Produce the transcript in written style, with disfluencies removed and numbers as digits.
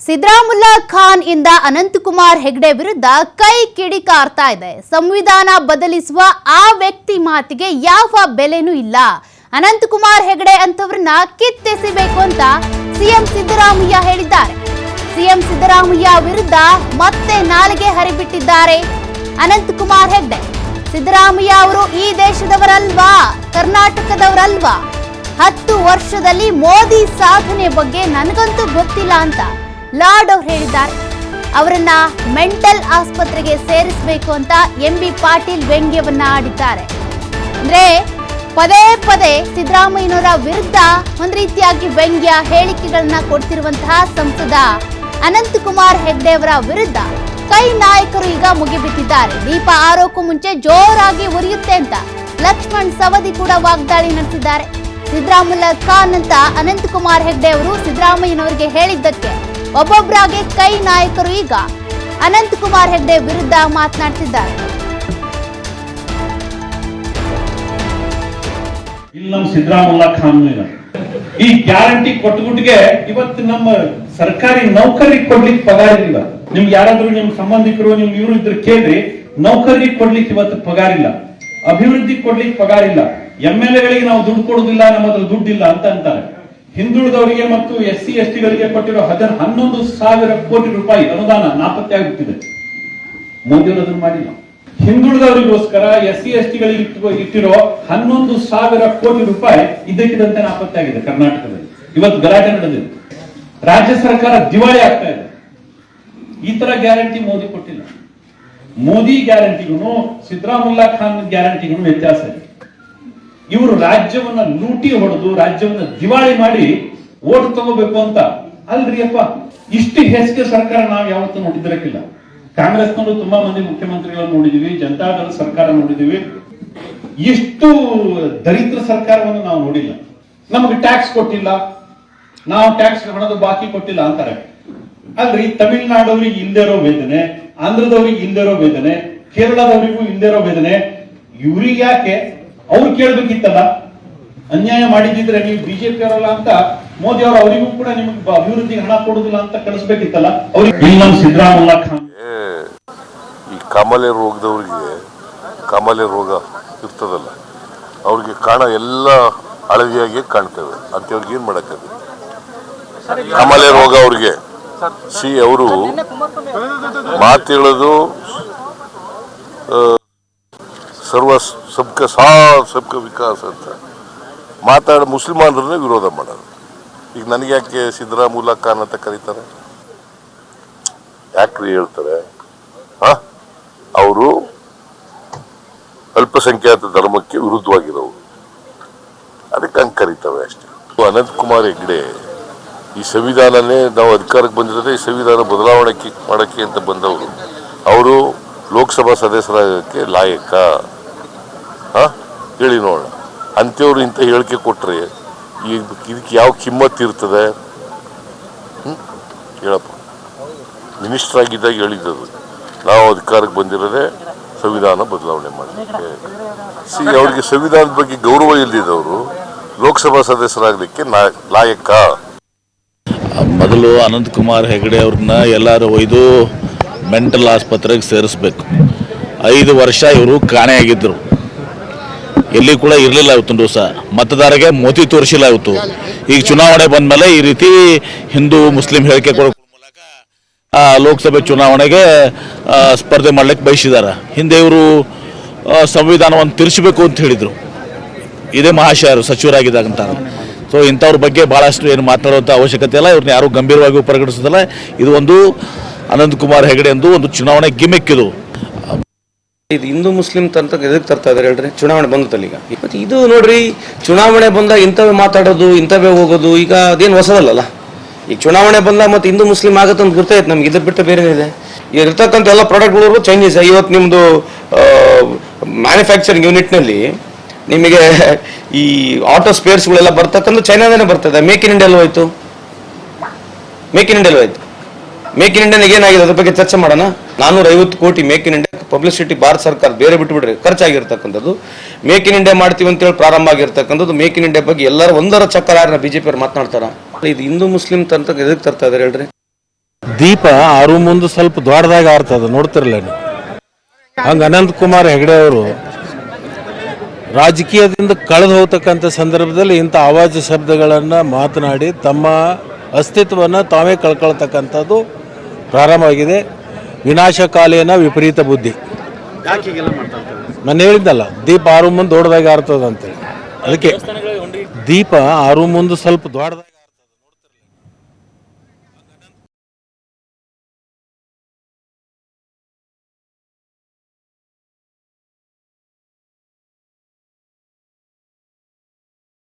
ಸಿದ್ದರಾಮುಲ್ಲಾ ಖಾನ್ ಇಂದ ಅನಂತಕುಮಾರ್ ಹೆಗಡೆ ವಿರುದ್ಧ ಕೈ ಕಿಡಿಕಾರ್ತಾ ಇದೆ. ಸಂವಿಧಾನ ಬದಲಿಸುವ ಆ ವ್ಯಕ್ತಿ ಮಾತಿಗೆ ಯಾವ ಬೆಲೆನೂ ಇಲ್ಲ. ಅನಂತಕುಮಾರ್ ಹೆಗಡೆ ಅಂತವರನ್ನ ಕಿತ್ತೆಸಬೇಕು ಅಂತ ಸಿಎಂ ಸಿದ್ದರಾಮಯ್ಯ ಹೇಳಿದ್ದಾರೆ. ಸಿಎಂ ಸಿದ್ದರಾಮಯ್ಯ ವಿರುದ್ಧ ಮತ್ತೆ ನಾಲಿಗೆ ಹರಿಬಿಟ್ಟಿದ್ದಾರೆ ಅನಂತಕುಮಾರ್ ಹೆಗಡೆ. ಸಿದ್ದರಾಮಯ್ಯ ಅವರು ಈ ದೇಶದವರಲ್ವಾ, ಕರ್ನಾಟಕದವರಲ್ವಾ? 10 ವರ್ಷದಲ್ಲಿ ಮೋದಿ ಸಾಧನೆ ಬಗ್ಗೆ ನನಗಂತೂ ಗೊತ್ತಿಲ್ಲ ಅಂತ ಲಾರ್ಡ್ ಅವರು ಹೇಳಿದ್ದಾರೆ. ಅವರನ್ನ ಮೆಂಟಲ್ ಆಸ್ಪತ್ರೆಗೆ ಸೇರಿಸಬೇಕು ಅಂತ ಎಂಬಿ ಪಾಟೀಲ್ ವ್ಯಂಗ್ಯವನ್ನ ಆಡಿದ್ದಾರೆ. ಅಂದ್ರೆ ಪದೇ ಪದೇ ಸಿದ್ದರಾಮಯ್ಯನವರ ವಿರುದ್ಧ ಒಂದ್ ರೀತಿಯಾಗಿ ವ್ಯಂಗ್ಯ ಹೇಳಿಕೆಗಳನ್ನ ಕೊಡ್ತಿರುವಂತಹ ಸಂಸದ ಅನಂತಕುಮಾರ್ ಹೆಗಡೆ ಅವರ ವಿರುದ್ಧ ಕೈ ನಾಯಕರು ಈಗ ಮುಗಿಬಿಟ್ಟಿದ್ದಾರೆ. ದೀಪ ಆರೋಕ್ಕೂ ಮುಂಚೆ ಜೋರಾಗಿ ಉರಿಯುತ್ತೆ ಅಂತ ಲಕ್ಷ್ಮಣ್ ಸವದಿ ಕೂಡ ವಾಗ್ದಾಳಿ ನಡೆಸಿದ್ದಾರೆ. ಸಿದ್ದರಾಮುಲ್ಲಾ ಖಾನ್ ಅಂತ ಅನಂತಕುಮಾರ್ ಹೆಗಡೆ ಅವರು ಸಿದ್ದರಾಮಯ್ಯನವರಿಗೆ ಹೇಳಿದ್ದಕ್ಕೆ ಒಬ್ಬೊಬ್ಬರಾಗಿ ಕೈ ನಾಯಕರು ಈಗ ಅನಂತಕುಮಾರ್ ಹೆಗಡೆ ವಿರುದ್ಧ ಮಾತನಾಡ್ತಿದ್ದಾರೆ. ಇಲ್ಲಿ ನಮ್ಮ ಸಿದ್ದರಾಮುಲ್ಲಾ ಖಾನ್ ಈ ಗ್ಯಾರಂಟಿ ಕೊಟ್ಟುಗುಟ್ಟಿಗೆ ಇವತ್ತು ನಮ್ಮ ಸರ್ಕಾರಿ ನೌಕರಿಗೆ ಕೊಡ್ಲಿಕ್ಕೆ ಪಗಾರ ಇಲ್ಲ. ನಿಮ್ಗೆ ಯಾರಾದ್ರೂ ನಿಮ್ ಸಂಬಂಧಿಕರು ನಿಮ್ ಇವರು ಇದ್ರೆ ಕೇಳ್ರಿ, ನೌಕರಿಗೆ ಕೊಡ್ಲಿಕ್ಕೆ ಇವತ್ತು ಪಗಾರ ಇಲ್ಲ, ಅಭಿವೃದ್ಧಿ ಕೊಡ್ಲಿಕ್ಕೆ ಪಗಾರ ಇಲ್ಲ, MLA-ಗಳಿಗೆ ನಾವು ದುಡ್ಡು ಕೊಡುದಿಲ್ಲ, ನಮ್ಮ ಹತ್ರ ದುಡ್ಡಿಲ್ಲ ಅಂತ ಅಂತಾರೆ. ಹಿಂದುಳಿದವರಿಗೆ ಮತ್ತು SC ST ಗಳಿಗೆ ಕೊಟ್ಟಿರೋ 11,000 ಕೋಟಿ ರೂಪಾಯಿ ಅನುದಾನ ನಾಪತ್ತೆ ಆಗುತ್ತಿದೆ. ಮೋದಿಯವರು ಅದನ್ನು ಮಾಡಿಲ್ಲ. ಹಿಂದುಳಿದವರಿಗೋಸ್ಕರ SC ST ಗಳಿಗೆ ಇಟ್ಟಿರೋ 11,000 ಕೋಟಿ ರೂಪಾಯಿ ಇದ್ದಕ್ಕಿದ್ದಂತೆ ನಾಪತ್ತೆ ಆಗಿದೆ ಕರ್ನಾಟಕದಲ್ಲಿ. ಇವತ್ತು ಗಲಾಟೆ ನಡೆದಿದೆ. ರಾಜ್ಯ ಸರ್ಕಾರ ದಿವಾಳಿ ಆಗ್ತಾ ಇದೆ. ಈ ತರ ಗ್ಯಾರಂಟಿ ಮೋದಿ ಕೊಟ್ಟಿಲ್ಲ. ಮೋದಿ ಗ್ಯಾರಂಟಿಗೂ ಸಿದ್ದರಾಮುಲ್ಲಾ ಖಾನ್ ಗ್ಯಾರಂಟಿಗೂ ವ್ಯತ್ಯಾಸ ಇದೆ. ಇವರು ರಾಜ್ಯವನ್ನ ಲೂಟಿ ಹೊಡೆದು ರಾಜ್ಯವನ್ನ ದಿವಾಳಿ ಮಾಡಿ ಓಟ್ ತಗೋಬೇಕು ಅಂತ ಅಲ್ರಿ ಅಪ್ಪ. ಇಷ್ಟು ಹೆಸರಿಗೆ ಸರ್ಕಾರ ನಾವು ಯಾವತ್ತೂ ನೋಡಿದಿರಕ್ಕಿಲ್ಲ. ಕಾಂಗ್ರೆಸ್ನವರು ತುಂಬಾ ಮಂದಿ ಮುಖ್ಯಮಂತ್ರಿಗಳನ್ನು ನೋಡಿದೀವಿ, ಜನತಾದಳ ಸರ್ಕಾರ ನೋಡಿದೀವಿ. ಇಷ್ಟು ದರಿದ್ರ ಸರ್ಕಾರವನ್ನು ನಾವು ನೋಡಿಲ್ಲ. ನಮಗೆ ಟ್ಯಾಕ್ಸ್ ಕೊಟ್ಟಿಲ್ಲ, ನಾವು ಟ್ಯಾಕ್ಸ್ ಹಣದ ಬಾಕಿ ಕೊಟ್ಟಿಲ್ಲ ಅಂತಾರೆ. ಅಲ್ರಿ, ತಮಿಳುನಾಡವ್ರಿಗೆ ಇಲ್ದಿರೋ ವೇದನೆ, ಆಂಧ್ರದವ್ರಿಗೆ ಇಲ್ದಿರೋ ವೇದನೆ, ಕೇರಳದವರಿಗೂ ಇಲ್ದಿರೋ ವೇದನೆ, ಇವ್ರಿಗೆ ಯಾಕೆ? ಅವ್ರು ಕೇಳ್ಬೇಕಿತ್ತಲ್ಲ. ಅನ್ಯಾಯ ಮಾಡಿದ್ರೆ ನೀವು ಬಿಜೆಪಿ ಅವರಲ್ಲ ಅಂತ ಮೋದಿ ಅವರು ಅವರಿಗೂ ಕೂಡ ನಿಮಗೆ ಅಭಿವೃದ್ಧಿಗೆ ಹಣ ಕೊಡುದಿಲ್ಲ ಅಂತ ಕಳಿಸ್ಬೇಕಿತ್ತಲ್ಲ. ಅವ್ರಿಗೆ ನಮ್ಮ ಸಿದ್ದರಾಮುಲ್ಲಾ ಖಾನ್ ಈ ಕಾಮಾಲೆ ರೋಗದವ್ರಿಗೆ, ಕಾಮಾಲೆ ರೋಗ ಇರ್ತದಲ್ಲ, ಅವ್ರಿಗೆ ಕಾಣ ಎಲ್ಲ ಹಳದಿಯಾಗಿ ಕಾಣ್ತೇವೆ ಅಂತವ್ರಿಗೆ ಏನ್ ಮಾಡಕ್ಕಾಗುತ್ತೆ? ಕಾಮಾಲೆ ರೋಗ ಅವ್ರಿಗೆ ಅವರು ಮಾತು ಹೇಳೋದು ಸಬ್ಕ ಸಾಥ್ ಸಬ್ಕ ವಿಕಾಸ್ ಅಂತ ಮಾತಾಡಿ ಮುಸ್ಲಿಮಾನರನ್ನೇ ವಿರೋಧ ಮಾಡೋದು. ಈಗ ನನಗೆ ಯಾಕೆ ಸಿದ್ದರಾಮುಲ್ಲಾ ಖಾನ್ ಅಂತ ಕರೀತಾರೆ? ಯಾಕ್ರಿ ಹೇಳ್ತಾರೆ? ಅವರು ಅಲ್ಪಸಂಖ್ಯಾತ ಧರ್ಮಕ್ಕೆ ವಿರುದ್ಧವಾಗಿರೋರು, ಅದಕ್ಕೆ ಹಂಗೆ ಕರೀತವೆ ಅಷ್ಟೇ. ಅನಂತಕುಮಾರ್ ಹೆಗಡೆ ಈ ಸಂವಿಧಾನನೇ ನಾವು ಅಧಿಕಾರಕ್ಕೆ ಬಂದಿರೋದೇ ಈ ಸಂವಿಧಾನ ಬದಲಾವಣೆ ಮಾಡೋಕ್ಕೆ ಅಂತ ಬಂದವರು. ಅವರು ಲೋಕಸಭಾ ಸದಸ್ಯರಾಗಕ್ಕೆ ಲಾಯಕ? ಹೇಳಿ ನೋಡೋಣ. ಅಂಥವ್ರು ಇಂಥ ಹೇಳಿಕೆ ಕೊಟ್ಟರೆ ಇದಕ್ಕೆ ಯಾವ ಕಿಮ್ಮತ್ತು ಇರ್ತದೆ? ಹೇಳಪ್ಪ. ಮಿನಿಸ್ಟರ್ ಆಗಿದ್ದಾಗ ಹೇಳಿದ್ದದು, ನಾವು ಅಧಿಕಾರಕ್ಕೆ ಬಂದಿರೋದೇ ಸಂವಿಧಾನ ಬದಲಾವಣೆ ಮಾಡಲಿಕ್ಕೆ. ಅವ್ರಿಗೆ ಸಂವಿಧಾನದ ಬಗ್ಗೆ ಗೌರವ ಇಲ್ಲದಿದ್ದವರು ಲೋಕಸಭಾ ಸದಸ್ಯರಾಗಲಿಕ್ಕೆ ಲಾಯಕ? ಮೊದಲು ಅನಂತಕುಮಾರ್ ಹೆಗಡೆ ಅವ್ರನ್ನ ಎಲ್ಲರೂ ಒಯ್ದು ಮೆಂಟಲ್ ಆಸ್ಪತ್ರೆಗೆ ಸೇರಿಸ್ಬೇಕು. 5 ವರ್ಷ ಇವರು ಕಾಣೆಯಾಗಿದ್ದರು, ಎಲ್ಲಿ ಕೂಡ ಇರಲಿಲ್ಲ. ಇವತ್ತು ದಿವಸ ಮತದಾರರಿಗೆ ಮೋತಿ ತೋರಿಸಿಲ್ಲ. ಇವತ್ತು ಈಗ ಚುನಾವಣೆ ಬಂದ ಮೇಲೆ ಈ ರೀತಿ ಹಿಂದೂ ಮುಸ್ಲಿಂ ಹೇಳಿಕೆ ಕೊಡೋ ಮೂಲಕ ಲೋಕಸಭೆ ಚುನಾವಣೆಗೆ ಸ್ಪರ್ಧೆ ಮಾಡ್ಲಿಕ್ಕೆ ಬಯಸಿದ್ದಾರೆ. ಹಿಂದೆ ಇವರು ಸಂವಿಧಾನವನ್ನು ತಿರ್ಸಬೇಕು ಅಂತ ಹೇಳಿದರು, ಇದೇ ಮಹಾಶಯರು ಸಚಿವರಾಗಿದ್ದಾಗಂತಾರೆ. ಸೊ ಇಂಥವ್ರ ಬಗ್ಗೆ ಭಾಳಷ್ಟು ಏನು ಮಾತನಾಡುವಂಥ ಅವಶ್ಯಕತೆ ಇಲ್ಲ. ಇವ್ರನ್ನ ಯಾರೂ ಗಂಭೀರವಾಗಿ ಪರಿಗಣಿಸೋದಿಲ್ಲ. ಇದು ಒಂದು ಅನಂತಕುಮಾರ್ ಹೆಗಡೆ ಎಂದು ಒಂದು ಚುನಾವಣೆ ಗಿಮಿಕ್. ಇದು ಹಿಂದೂ ಮುಸ್ಲಿಂ ಅಂತ ಎದಕ್ಕೆ ತರ್ತಾ ಇದಾರೆ ಹೇಳ್ರಿ? ಚುನಾವಣೆ ಬಂದತ್ತಲ್ಲ ಈಗ. ಮತ್ತೆ ಇದು ನೋಡ್ರಿ, ಚುನಾವಣೆ ಬಂದಾಗ ಇಂಥವೇ ಮಾತಾಡೋದು, ಇಂಥವೇ ಹೋಗೋದು, ಈಗ ಅದೇನು ಹೊಸದಲ್ಲ. ಈಗ ಚುನಾವಣೆ ಬಂದಾಗ ಮತ್ತೆ ಹಿಂದೂ ಮುಸ್ಲಿಂ ಆಗತ್ತೆ ಅಂತ ಗೊತ್ತಾಯ್ತು ನಮ್ಗೆ. ಇದ್ರ ಬಿಟ್ಟು ಬೇರೆ ಇದೆ. ಇರ್ತಕ್ಕಂಥ ಎಲ್ಲ ಪ್ರಾಡಕ್ಟ್ಗಳು ಚೈನೀಸ್. ಇವತ್ತು ನಿಮ್ಮದು ಮ್ಯಾನುಫ್ಯಾಕ್ಚರಿಂಗ್ ಯೂನಿಟ್ನಲ್ಲಿ ನಿಮಗೆ ಈ ಆಟೋ ಸ್ಪೇರ್ಸ್ಗಳೆಲ್ಲ ಬರ್ತಕ್ಕಂಥ ಚೈನಾದೇ ಬರ್ತದೆ. ಮೇಕ್ ಇನ್ ಇಂಡಿಯಾ ಹೋಯ್ತು. ಮೇಕ್ ಇನ್ ಇಂಡಿಯಾ ಹೋಯ್ತು. ಮೇಕ್ ಇನ್ ಇಂಡಿಯಾನಿಗೆ ಏನಾಗಿದೆ ಅದ್ರ ಬಗ್ಗೆ ಚರ್ಚೆ ಮಾಡೋಣ. 450 ಕೋಟಿ make in India publicity Bharat ಸರ್ಕಾರ ಬೇರೆ ಬಿಟ್ಟುಬಿಡ್ರಿ ಖರ್ಚಾಗಿರ್ತಕ್ಕಂಥದ್ದು. ಮೇಕ್ ಇನ್ ಇಂಡಿಯಾ ಮಾಡ್ತೀವಿ ಅಂತೇಳಿ ಪ್ರಾರಂಭ ಆಗಿರ್ತಕ್ಕಂಥದ್ದು. ಮೇಕ್ ಇನ್ ಇಂಡಿಯಾ ಬಗ್ಗೆ ಎಲ್ಲರೂ ಒಂದರ ಚಕ್ಕರ ಯಾರನ್ನ ಬಿಜೆಪಿ ಅವ್ರು ಮಾತನಾಡ್ತಾರ? ಇದು ಹಿಂದೂ ಮುಸ್ಲಿಂ ಅಂತ ಎದಕ್ಕೆ ತರ್ತಾ ಇದಾರೆ ಹೇಳ್ರಿ? ದೀಪ ಆರು ಮುಂದೆ ಸ್ವಲ್ಪ ದೊಡ್ಡದಾಗಿ ಆರ್ತದ, ನೋಡ್ತಿರಲ್ಲ ನೀವು. ಹಂಗೆ ಅನಂತಕುಮಾರ್ ಹೆಗಡೆ ಅವರು ರಾಜಕೀಯದಿಂದ ಕಳೆದು ಹೋಗ್ತಕ್ಕಂಥ ಸಂದರ್ಭದಲ್ಲಿ ಇಂಥ ಆವಾಜ ಶಬ್ದಗಳನ್ನು ಮಾತನಾಡಿ ತಮ್ಮ ಅಸ್ತಿತ್ವವನ್ನು ತಾವೇ ಕಳ್ಕೊಳ್ತಕ್ಕಂಥದ್ದು ಪ್ರಾರಂಭವಾಗಿದೆ. ವಿನಾಶಕಾಲೇನ ವಿಪರೀತ ಬುದ್ಧಿ. ನಾನು ಹೇಳಿದ್ದಲ್ಲ, ದೀಪ ಆರು ಮುಂದೆ ದೊಡ್ಡದಾಗಿ ಆರ್ತದ ಅಂತೇಳಿ. ಅದಕ್ಕೆ ದೀಪ ಆರು ಮುಂದೆ ಸ್ವಲ್ಪ ದೊಡ್ಡದಾಗಿ